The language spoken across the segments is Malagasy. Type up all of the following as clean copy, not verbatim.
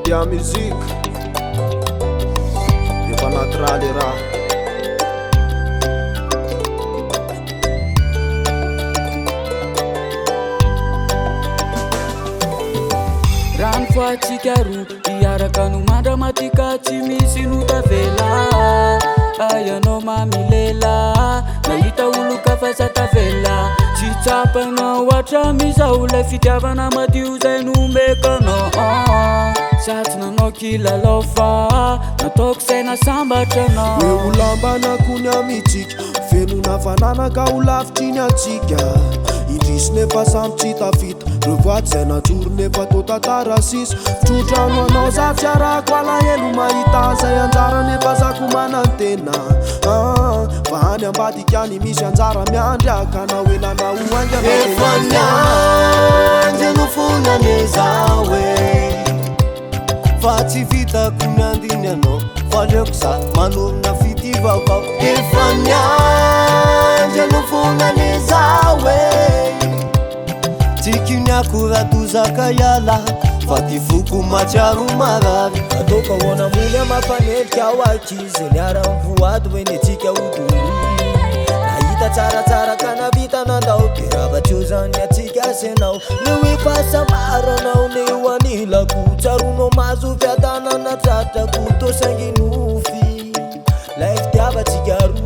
dia musique efa natiraly raha rano foatsika ro iaraka no mandramatika tsy misy no tavela ayanao mamilela nahita olo ka fa sa tavela tsy tsapanao atramizao lay fitiavana madio zay nombekanao satsy nanao kilalao fa nataoko saina sambatranao hoe olambanakony amitsika fenona fananaka ho lavitry ny atsika indrisy nefa samy tsy tafita revoaty zay natsory nefa tô tantara sisy trotrano anao za fiarako alahelo mahita zay anjara nefa zako manantena fa any ambadikany misy anjara miandriaka na hoelana ho efa niandry no fonane zao e fa tsy vitako miandiny anao faleoko za manorona fitivaovao efa niandry no fonane zao e tsikiny akoratozaka iala fa ty foko matsiaro marary ataoko ahoana mony amafanelika ao akizy niara-mivoady hoe netsika odoro nahita tsaratsara ka navita nandao de ravatrio zany atsika senao le hoe pasamaranao ne ho anilako tsaronao mazo fiatanana tratrako tosanginofy lay fitiavatsika roa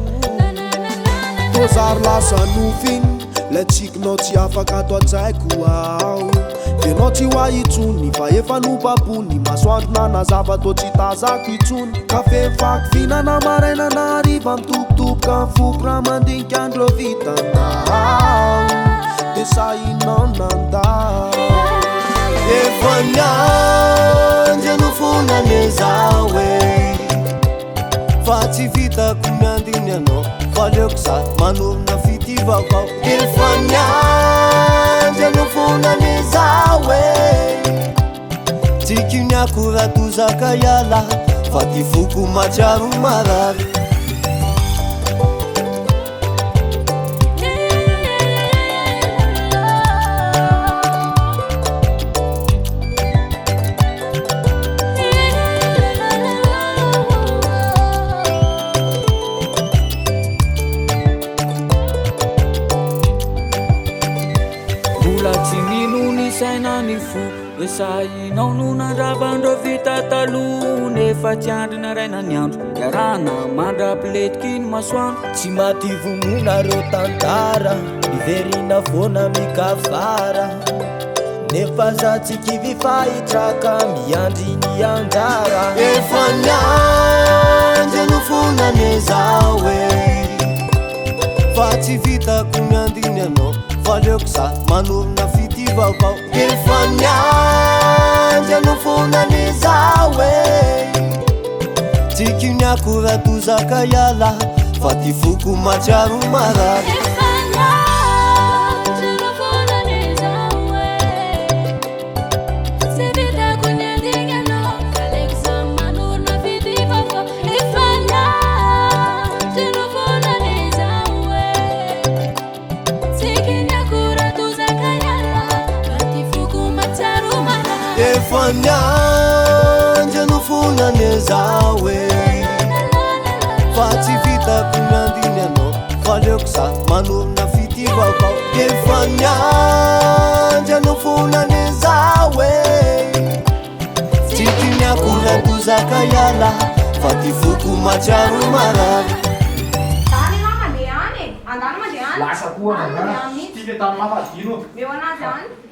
tozary lasa nofiny lay tsikinao tsy afaka ato atsaiko ao venao tsy hoa itsony fa efa nopapony masoandro nanazava tô tsy tazako itsony kafe fako fihinana maraina na hariva mitokitoboka mifoko raha mandinika andro vitanao de sahinao nandao efa niandry no fonane zao e fa tsy vitako miandiny anao faleoko za manorona fitivaovao efa niandry no fonane zao e tsikiny akoratozaka iala fa ty foko matsiaro marary mbola tsy mino ny saina ny fo hoe sainao no nandravandro vita taloha nefa tsy andry naraina ny andro iarana mandrapiletiky ny masoandro tsy mativononareo tantara miverina vona mikafara nefa za tsy kivy fahitraka miandry ny anjara efa niandry no fonane zao e fa tsy vitako miandiny anao faleoko za manorona fitivaovao efa niandry no fonane zao e tsikiny akoratozaka iala fa ty foko matsiaro marary efa niandry no fonane zao e fa tsy vitako miandiny anao faleoko za manorona fitivaovao efa niandry no fonane zao e tsikiny akoratozaka iala fa ty foko matsiaro marary Lasa koa tika tany mafadino. Eo anazy any.